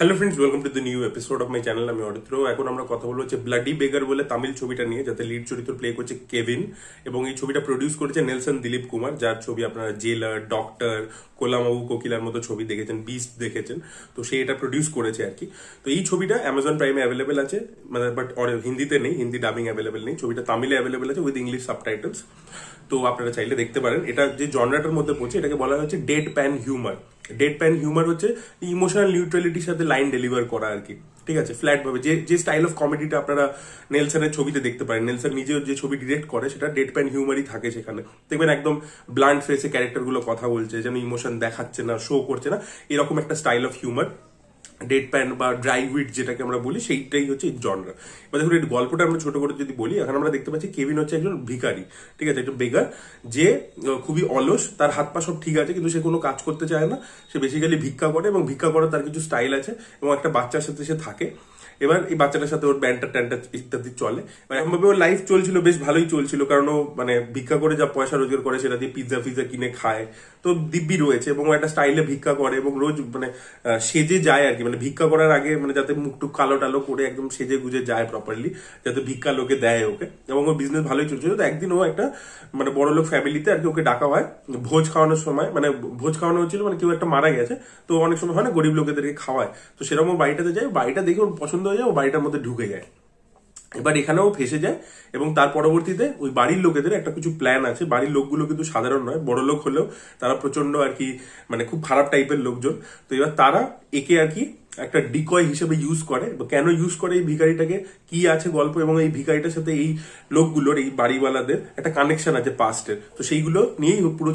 Hello friends, welcome to the new episode of my channel. আমি অরিত্র। এখন আমরা কথা বলবো হচ্ছে ব্লাডি বেগার বলে তামিল ছবিটা নিয়ে, যাতে লিড চরিত্র প্লে করছে কেভিন, এবং এই ছবিটা প্রডিউস করেছে নেলসন দিলীপ কুমার, যার ছবি আপনারা জেলার, ডক্টর, কোলামাবু কোকিলার মতো ছবি দেখেছেন, বিস্ট দেখেছেন। তো সে এটা প্রডিউস করেছে আর কি। তো এই ছবিটা অ্যামাজন প্রাইমে অ্যাভেলেবেল আছে, মানে বাট হিন্দিতে নেই, হিন্দি ডাবিং অ্যাভেলেবেল নেই। ছবিটা তামিলে অ্যাভেলেবেল আছে উইথ ইংলিশ সাবটাইটেলস। তো আপনারা চাইলে দেখতে পারেন। এটা যে জনরাটার মধ্যে পড়ছে, এটাকে বলা হচ্ছে dead pan humour. Dead pan humour হচ্ছে ইমোশনাল নিউট্রালিটির সাথে লাইন ডেলিভার করা আর কি। ঠিক আছে, ফ্ল্যাট ভাবে যে স্টাইল অফ কমেডিটা আপনারা নেলসনের ছবিতে দেখতে পারেন, নেলসন নিজেও যে ছবি ডিরেক্ট করে সেটা ডেড প্যান হিউমারই থাকে সেখানে। দেখবেন একদম ব্লান্ট ফেসে ক্যারেক্টার গুলো কথা বলছে, যেন ইমোশন দেখাচ্ছে না, শো করছে না, এরকম একটা style of humour dead pan বা ড্রাই উইট যেটাকে আমরা বলি, সেইটাই হচ্ছে জনরা। এবার দেখুন, এই গল্পটা আমরা ছোট করে যদি বলি, এখন আমরা দেখতে পাচ্ছি কেভিন হচ্ছে একজন ভিখারি, ঠিক আছে, একজন বেগার, যে খুবই অলস। তার হাত পা সব ঠিক আছে, কিন্তু সে কোনো কাজ করতে চায় না। সে বেসিক্যালি ভিক্ষা করে, এবং ভিক্ষা করার তার কিছু স্টাইল আছে, এবং একটা বাচ্চার সাথে সে থাকে। এবার এই বাচ্চাটার সাথে ওর ব্যান্টার ট্যান্টার ইত্যাদি চলে। এরকমভাবে ওর লাইফ চলছিল, বেশ ভালোই চলছিল, কারণ ও মানে ভিক্ষা করে যা পয়সা রোজগার করে সেটা দিয়ে পিৎজা ফিজা কিনে খায়। তো দিব্যি রয়েছে, এবং ও একটা স্টাইলে ভিক্ষা করে, এবং রোজ মানে সেজে যায় আর কি, মানে ভিক্ষা করার আগে মানে যাতে মুখটুক কালো টালো করে একদম সেজে গুজে যায় প্রপারলি, যাতে ভিক্ষা লোকে দেয় ওকে। এবং ওর বিজনেস ভালোই চলছিল। তো একদিন ও একটা মানে বড় লোক ফ্যামিলিতে আর কি ওকে ডাকা হয় ভোজ খাওয়ানোর সময়। মানে ভোজ খাওয়ানো হচ্ছিল, মানে কেউ একটা মারা গেছে, তো অনেক সময় হয় না গরিব লোকেদেরকে খাওয়ায়। তো সেরকম ও বাড়িটাতে যায়, বাড়িটা দেখে ওর পছন্দ হয়ে যায়, ও বাড়িটার মধ্যে ঢুকে যায়। এবার এখানেও ফেসে যায়, এবং তার পরবর্তীতে ওই বাড়ির লোকেদের একটা কিছু প্ল্যান আছে। বাড়ির লোকগুলো কিন্তু সাধারণ নয়, বড় লোক হলেও তারা প্রচন্ড আর কি মানে খুব খারাপ টাইপের লোকজন। তো এবার তারা একে আর কি একটা ডিকয় হিসেবে ইউজ করে। কেন ইউজ করে এই ভিখারিটাকে, কি আছে গল্প, এবং এই ভিখারিটার সাথে এই লোকগুলোর, এই বাড়িওয়ালাদের একটা কানেকশন আছে পাস্টের। তো সেইগুলো নিয়েই পুরো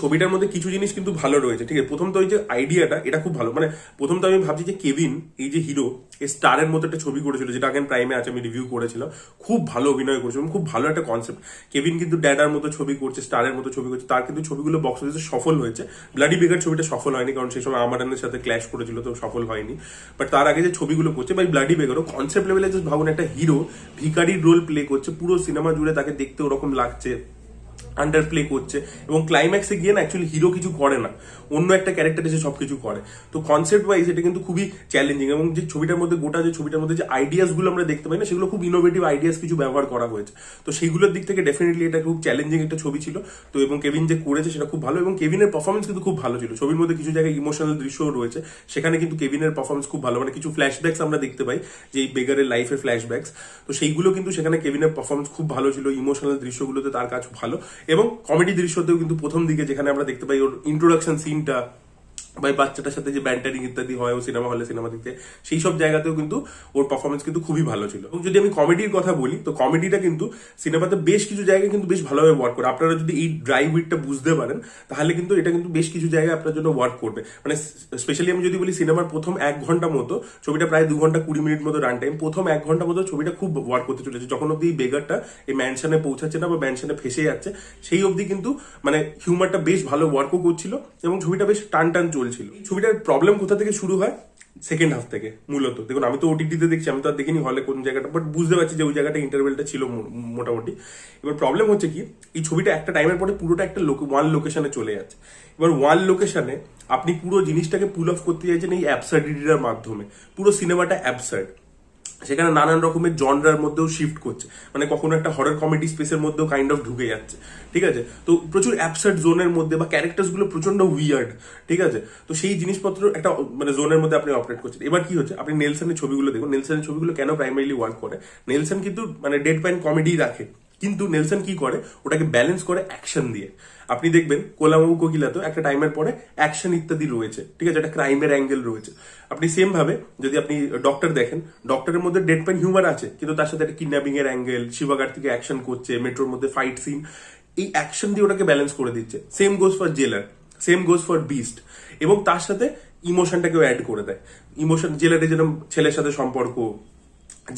ছবিটার মধ্যে কিছু জিনিস কিন্তু ভালো রয়েছে। ঠিক আছে, প্রথম তো ওই যে আইডিয়াটা, এটা খুব ভালো। মানে প্রথম তো আমি ভাবছি যে কেভিন, এই যে হিরো, এই স্টারের মতো একটা ছবি করেছিল, যেটা আগেন প্রাইমে আছে, আমি রিভিউ করেছিলাম। খুব ভালো অভিনয় করেছিল, খুব ভালো একটা কনসেপ্ট। কেভিন কিন্তু ড্যাডার মতো ছবি করছে, স্টারের মতো ছবি করছে, তার কিন্তু ছবিগুলো বক্স অফিসে সফল হয়েছে। ব্লাডি বেগার ছবিটা সফল হয়নি, কারণ সেই সময় আমারানের সাথে ক্ল্যাশ করেছিল, তো সফল হয়নি। বাট তার আগে যে ছবিগুলো করছে, ভাই ব্লাডি বেগারও কনসেপ্ট লেভেলে জাস্ট ভাবুন, একটা হিরো ভিখারির রোল প্লে করছে, পুরো সিনেমা জুড়ে তাকে দেখতে ওরকম লাগছে, আন্ডার প্লে করছে, এবং ক্লাইম্যাক্সে গিয়ে না অ্যাকচুয়ালি হিরো কিছু করে না, অন্য একটা ক্যারেক্টার এসে সবকিছু করে। তো কনসেপ্ট ওয়াইজ এটা কিন্তু খুবই চ্যালেঞ্জিং, এবং যে ছবিটার মধ্যে গোটা যে ছবিটার মধ্যে যে আইডিয়াস গুলো আমরা দেখতে পাই না, সেগুলো খুব ইনোভেটিভ আইডিয়াস কিছু ব্যবহার করা হয়েছে। তো সেইগুলোর দিক থেকে ডেফিনেটলি এটা খুব চ্যালেঞ্জিং একটা ছবি ছিল। তো এবং কেভিন যে করেছে সেটা খুব ভালো, এবং কেভিনের পারফরমেন্স কিন্তু খুব ভালো ছিল। ছবির মধ্যে কিছু জায়গায় ইমোশনাল দৃশ্যও রয়েছে, সেখানে কিন্তু কেভিনের পারফরমেন্স খুব ভালো। মানে কিছু ফ্ল্যাশব্যাকস আমরা দেখতে পাই, যে এই বেগারের লাইফের ফ্ল্যাশব্যাকস, তো সেইগুলো কিন্তু সেখানে কেভিনের পারফরমেন্স খুব ভালো ছিল। ইমোশনাল দৃশ্যগুলোতে তার কাজ ভালো, এবং কমেডি দৃশ্যতেও কিন্তু প্রথম দিকে যেখানে আমরা দেখতে পাই ওর ইন্ট্রোডাকশন সিনটা, বা বাচ্চাটার সাথে যে ব্যান্টারিং ইত্যাদি হয় ও সিনেমা হলে সিনেমা দেখতে, সেই সব জায়গাতেও কিন্তু ওর পারফরমেন্স কিন্তু খুবই ভালো ছিল। এবং যদি আমি কমেডির কথা বলি, তো কমেডিটা কিন্তু সিনেমাতে বেশ কিছু জায়গায় কিন্তু বেশ ভালোভাবে ওয়ার্ক করে। আপনারা যদি এই ড্রাই উইটটা বুঝতে পারেন, তাহলে কিন্তু এটা কিন্তু বেশ কিছু জায়গায় আপনার জন্য ওয়ার্ক করবে। মানে স্পেশালি আমি যদি বলি, সিনেমার প্রথম 1 ঘন্টা মতো, ছবিটা প্রায় 2 ঘন্টা 20 মিনিট মতো রান টাইম, প্রথম 1 ঘন্টা মতো ছবিটা খুব ওয়ার্ক করতে চলেছে। যখন অব্দি এই বেগারটা এই ম্যানশনে পৌঁছাচ্ছে না বা ম্যানশনে ফেসে যাচ্ছে, সেই অবধি কিন্তু মানে হিউমারটা বেশ ভালো ওয়ার্কও করছিল, এবং ছবিটা বেশ টান টান চলছিল। ছবিটার প্রবলেম কোথা থেকে শুরু হয়? সেকেন্ড হাফ থেকে মূলত। দেখুন, আমি তো ওটিটিতে দেখছি, আমি তো আর দেখিনি হলে কোন জায়গাটা, বাট বুঝতে পারছি যে ওই জায়গাটা ইন্টারভেলটা ছিল মোটামুটি। এবার প্রবলেম হচ্ছে কি, এই ছবিটা একটা টাইমের পরে পুরোটা একটা ওয়ান লোকেশনে চলে যাচ্ছে। এবার ওয়ান লোকেশনে আপনি পুরো জিনিসটাকে পুল অফ করতে চাইছেন এই অ্যাবসার্ডিটির মাধ্যমে। পুরো সিনেমাটা অ্যাবসার্ড, সেখানে নানান রকমের জনরার মধ্যেও শিফট করছে, মানে কখনো একটা হরর কমেডি স্পেসের মধ্যেও কাইন্ড অফ ঢুকে যাচ্ছে। ঠিক আছে, তো প্রচুর অ্যাবসার্ড জোনের মধ্যে, বা ক্যারেক্টার্স গুলো প্রচন্ড উইয়ার্ড। ঠিক আছে, তো সেই জিনিসপত্র একটা মানে জোনের মধ্যে আপনি অপারেট করছেন। এবার কি হচ্ছে, আপনি নেলসনের ছবিগুলো দেখুন, নেলসনের ছবিগুলো কেন প্রাইমারিলি ওয়ার্ক করে। নেলসন কিন্তু মানে ডেড প্যান কমেডি রাখে, কিন্তু নেলসন কি করে, ওটাকে ব্যালেন্স করে অ্যাকশন দিয়ে। আপনি দেখবেন কোলামাবু কোকিলাতেও একটা টাইমের পরে অ্যাকশন ইত্যাদি রয়েছে, ঠিক আছে, একটা ক্রাইমের অ্যাঙ্গেল রয়েছে। আপনি সেম ভাবে যদি আপনি ডক্টর দেখেন, ডক্টরের মধ্যে ডেড পেন হিউমার আছে, কিন্তু তার সাথে একটা কিডন্যাপিং এর অ্যাঙ্গেল, শিবকার্তিকে অ্যাকশন করছে, মেট্রোর মধ্যে ফাইট সিন, এই অ্যাকশন দিয়ে ওটাকে ব্যালেন্স করে দিচ্ছে। সেম গোজ ফর জেলার, সেম গোজ ফর বিস্ট, এবং তার সাথে ইমোশনটাকেও অ্যাড করে দেয়। ইমোশন, জেলারে যেরকম ছেলের সাথে সম্পর্ক,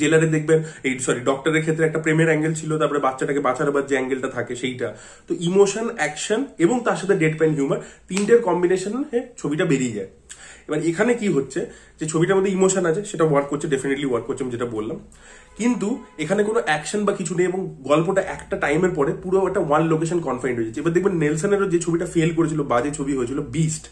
জেলারে দেখবেন এই ডক্টরের ক্ষেত্রে একটা প্রেমের অ্যাঙ্গেল ছিল, তারপরে বাচ্চাটাকে বাঁচানোর যে অ্যাঙ্গেলটা থাকে সেইটা। তো ইমোশন, অ্যাকশন এবং তার সাথে ডেড পেন হিউমার, তিনটের কম্বিনেশনে ছবিটা বেরিয়ে যায়। এবার এখানে কি হচ্ছে, যে ছবিটার মধ্যে ইমোশন আছে, সেটা ওয়ার্ক করছে, ডেফিনেটলি ওয়ার্ক করছে, আমি যেটা বললাম, কিন্তু এখানে কোনো অ্যাকশন বা কিছু নেই, এবং গল্পটা একটা টাইমের পরে পুরো একটা ওয়ান লোকেশন কনফাইন্ড হয়ে যাচ্ছে। এবার দেখবেন নেলসনেরও যে ছবিটা ফেল করেছিল, বাজে ছবি হয়েছিল বিস্ট,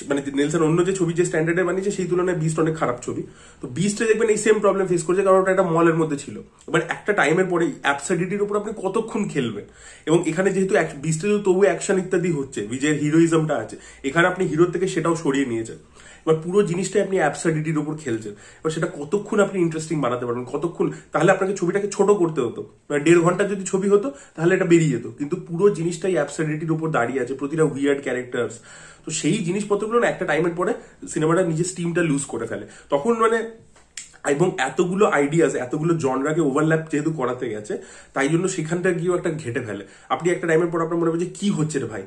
মানে নেলসন অন্য যে ছবি যে স্ট্যান্ডার্ডে বানিয়েছে সেই তুলনায় বিস্ট অনেক খারাপ ছবি। তো বিস্টে দেখবেন এই সেম প্রবলেম ফেস করছে, কারণ ওটা একটা মলের মধ্যে ছিল। এবার একটা টাইমের পরে অ্যাবসার্ডিটির উপর আপনি কতক্ষণ খেলবেন, এবং এখানে যেহেতু বিস্টে তবু অ্যাকশন ইত্যাদি হচ্ছে, বিজয়ের হিরোইজমটা আছে, এখানে আপনি হিরোর থেকে সেটাও সরিয়ে নিয়েছেন। এবার পুরো জিনিসটাই আপনি অ্যাবসার্ডিটির উপর খেলছেন। এবার সেটা কতক্ষণ আপনি ইন্টারেস্টিং বানাতে পারবেন, কতক্ষণ, তাহলে আপনাকে ছবিটাকে ছোট করতে হতো, মানে 1.5 ঘন্টা যদি ছবি হতো তাহলে এটা বেরিয়ে যেত, কিন্তু পুরো জিনিসটাই অ্যাবসার্ডিটির উপর দাঁড়িয়ে আছে, প্রতিটা উইয়ার্ড ক্যারেক্টার্স। তো সেই জিনিসপত্রগুলো না একটা টাইমের পরে সিনেমাটা নিজের স্টিমটা লুজ করে ফেলে তখন, মানে এবং এতগুলো আইডিয়াস, এতগুলো জনরাকে ওভারল্যাপ যেহেতু করাতে গেছে, তাই জন্য সেখানটা গিয়েও একটা ঘেটে ফেলে। আপনি একটা টাইমের পর আপনার মনে হবে যে কি হচ্ছে রে ভাই,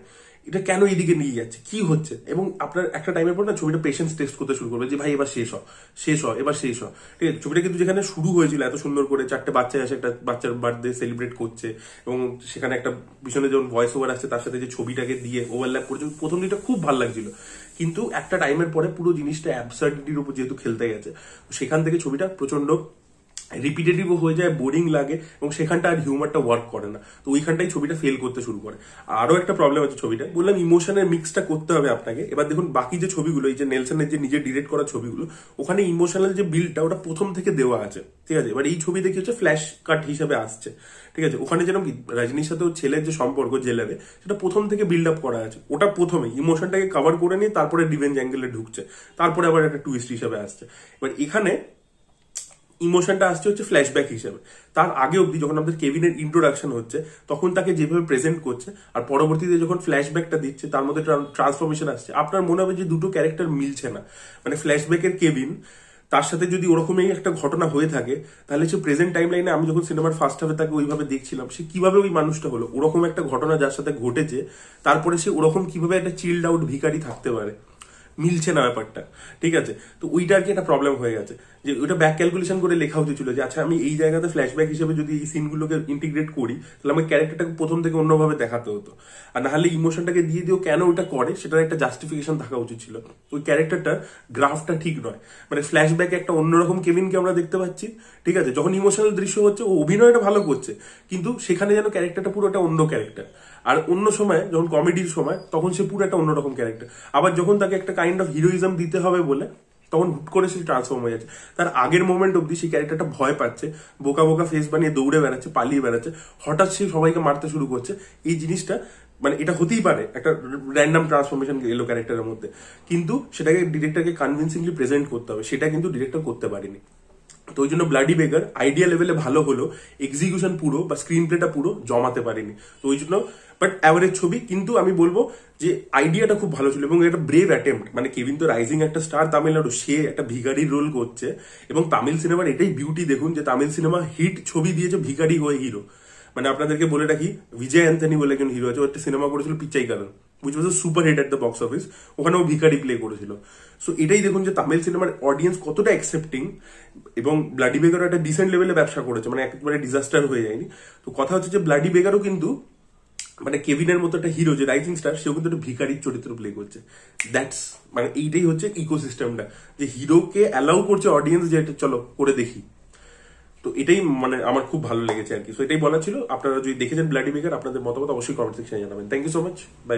এটা কেন এইদিকে নিয়ে যাচ্ছে, কি হচ্ছে, এবং আপনার একটা টাইমের পর না ছবিটা পেশেন্স টেস্ট করতে শুরু করবে যে ভাই এবার শেষ হয়, এবার শেষ হয়। ঠিক আছে, ছবিটা কিন্তু যেখানে শুরু হয়েছিল এত সুন্দর করে, 4টে বাচ্চা আসে, একটা বাচ্চার বার্থডে সেলিব্রেট করছে, এবং সেখানে একটা পিছনে যখন ভয়েস ওভার আসছে তার সাথে যে ছবিটাকে দিয়ে ওভারল্যাপ করছে, প্রথম দিকটা খুব ভালো লাগছিল, কিন্তু একটা টাইমের পরে পুরো জিনিসটা অ্যাবসার্ডিটির উপর যেহেতু খেলতে গেছে, সেখান থেকে ছবিটা প্রচন্ড রিপিটেটিভও হয়ে যায়, বোরিং লাগে, এবং সেখানটা আর হিউমারটা ওয়ার্ক করে না। তো ওইখানটাই ছবিটা ফেল করতে শুরু করে। আরো একটা প্রবলেম আছে ছবিটা, বললাম ইমোশনের মিক্সটা করতে হবে আপনাকে। এবার দেখুন বাকি যে ছবিগুলো, এই যে নেলসনের যে নিজে ডিরেক্ট করা ছবিগুলো, ওখানে ইমোশনাল যে বিল্ডটা ওটা প্রথম থেকে দেওয়া আছে, ঠিক আছে। এবার এই ছবি দেখি হচ্ছে ফ্ল্যাশ কাট হিসাবে আসছে, ঠিক আছে। ওখানে যেরকম কি রজনীর সাথে ছেলের যে সম্পর্ক জেলারে, সেটা প্রথম থেকে বিল্ড আপ করা আছে, ওটা প্রথমে ইমোশনটাকে কভার করে নিয়ে তারপরে রিভেঞ্জ অ্যাঙ্গেলে ঢুকছে, তারপরে আবার একটা টুইস্ট হিসাবে আসছে। এবার এখানে ইমোশনটা আসছে হচ্ছে ফ্ল্যাশব্যাক হিসেবে। তার আগে অব্দি যখন আমাদের কেভিনের ইন্ট্রোডাকশন হচ্ছে, তখন তাকে যেভাবে প্রেজেন্ট করছে, আর পরবর্তীতে যখন ফ্ল্যাশব্যাকটা দিচ্ছে তার মধ্যে ট্রান্সফরমেশন আসছে, আপনার মনে হবে যে দুটো ক্যারেক্টার মিলছে না। মানে ফ্ল্যাশব্যাকের কেভিন, তার সাথে যদি ওরকমই একটা ঘটনা হয়ে থাকে, তাহলে সে প্রেজেন্ট টাইম লাইনে আমি যখন সিনেমার ফার্স্ট হাফে তাকে ওইভাবে দেখছিলাম, সে কিভাবে ওই মানুষটা হলো, ওরকম একটা ঘটনা যার সাথে ঘটেছে, তারপরে সে ওরকম কিভাবে একটা চিল্ড আউট ভিখারি থাকতে পারে, মিলছে না ব্যাপারটা, ঠিক আছে। তো ওইটা আর কি একটা প্রবলেম হয়ে গেছে, যে ওইটা ব্যাক ক্যালকুলেশন করে লেখা উচিত ছিল যে আচ্ছা আমি এই জায়গাতে ফ্ল্যাশব্যাক হিসেবে যদি এই সিনগুলোকে ইন্টিগ্রেট করি, তাহলে আমার ক্যারেক্টারটাকে প্রথম থেকে অন্যভাবে দেখাতে হতো, আর না হলে ইমোশনটাকে দিয়ে দিও কেন ওটা করে সেটার একটা জাস্টিফিকেশন থাকা উচিত ছিল। ওই ক্যারেক্টারটার গ্রাফটা ঠিক নয়, মানে ফ্ল্যাশব্যাকে একটা অন্যরকম কেভিনকে আমরা দেখতে পাচ্ছি, ঠিক আছে। যখন ইমোশনাল দৃশ্য হচ্ছে ও অভিনয়টা ভালো করছে, কিন্তু সেখানে যেন ক্যারেক্টারটা পুরো একটা অন্য ক্যারেক্টার। আর অন্য সময় যখন কমেডির সময়, তখন সে পুরো একটা অন্যরকম ক্যারেক্টার। আবার যখন তাকে একটা কাইন্ড অফ হিরোইজম দিতে হবে বলে, তখন হুট করে সে ট্রান্সফর্ম হয়ে যাচ্ছে। তার আগের মোমেন্ট অব্দি সেই ক্যারেক্টারটা ভয় পাচ্ছে, বোকা বোকা ফেস বানিয়ে দৌড়ে বেড়াচ্ছে, পালিয়ে বেড়াচ্ছে, হঠাৎ সে সবাইকে মারতে শুরু করছে। এই জিনিসটা মানে এটা হতেই পারে, একটা র্যান্ডম ট্রান্সফরমেশন এলো ক্যারেক্টারের মধ্যে, কিন্তু সেটাকে ডিরেক্টরকে কনভিন্সিংলি প্রেজেন্ট করতে হবে, সেটা কিন্তু ডিরেক্টর করতে পারেনি। তো ওই জন্য ব্লাডি বেগার আইডিয়া লেভেলে ভালো হলো, এক্সিকিউশন পুরো বা স্ক্রিন প্লেটা পুরো জমাতে পারেনি। তো ওই জন্য বাট অ্যাভারেজ ছবি, কিন্তু আমি বলবো যে আইডিয়াটা খুব ভালো ছিল, এবং এটা ব্রেভ অ্যাটেম্প্ট। মানে কেভিন তো রাইজিং একটা স্টার তামিলনাড়ু, সে একটা ভিখারির রোল করছে, এবং তামিল সিনেমার এটাই বিউটি দেখুন যে তামিল সিনেমা হিট ছবি দিয়েছে ভিখারি হয়ে হিরো। মানে আপনাদেরকে বলে রাখি, বিজয় অ্যান্থনি বলে একজন হিরো আছে, ও একটা সিনেমা করেছিল পিচাই কারণ, which was a super hit at the box office, ওখানে ও ভিখারি প্লে করেছিল। সো এটাই দেখুন যে তামিল সিনেমার অডিয়েন্স কতটা অ্যাকসেপ্টিং, এবং ব্লাডি বেগারও একটা ডিসেন্ট লেভেলে ব্যবসা করেছে, মানে একেবারে ডিজাস্টার হয়ে যায়নি। তো কথা হচ্ছে যে ব্লাডি বেগারও কিন্তু মানে কেভিনের মতো একটা হিরো যে রাইজিং স্টার, সেও কিন্তু একটা ভিখারির চরিত্র প্লে করছে। দ্যাটস মানে এইটাই হচ্ছে ইকোসিস্টেমটা, যে হিরোকে অ্যালাউ করছে অডিয়েন্স যে এটা চলো করে দেখি। তো এটাই মানে আমার খুব ভালো লেগেছে আর কি। সো এটাই বলা ছিল। আপনারা যদি দেখেছেন ব্লাডি বেগার, আপনাদের মতামত অবশ্যই কমেন্ট সেকশনে জানাবেন। Thank you so much, by.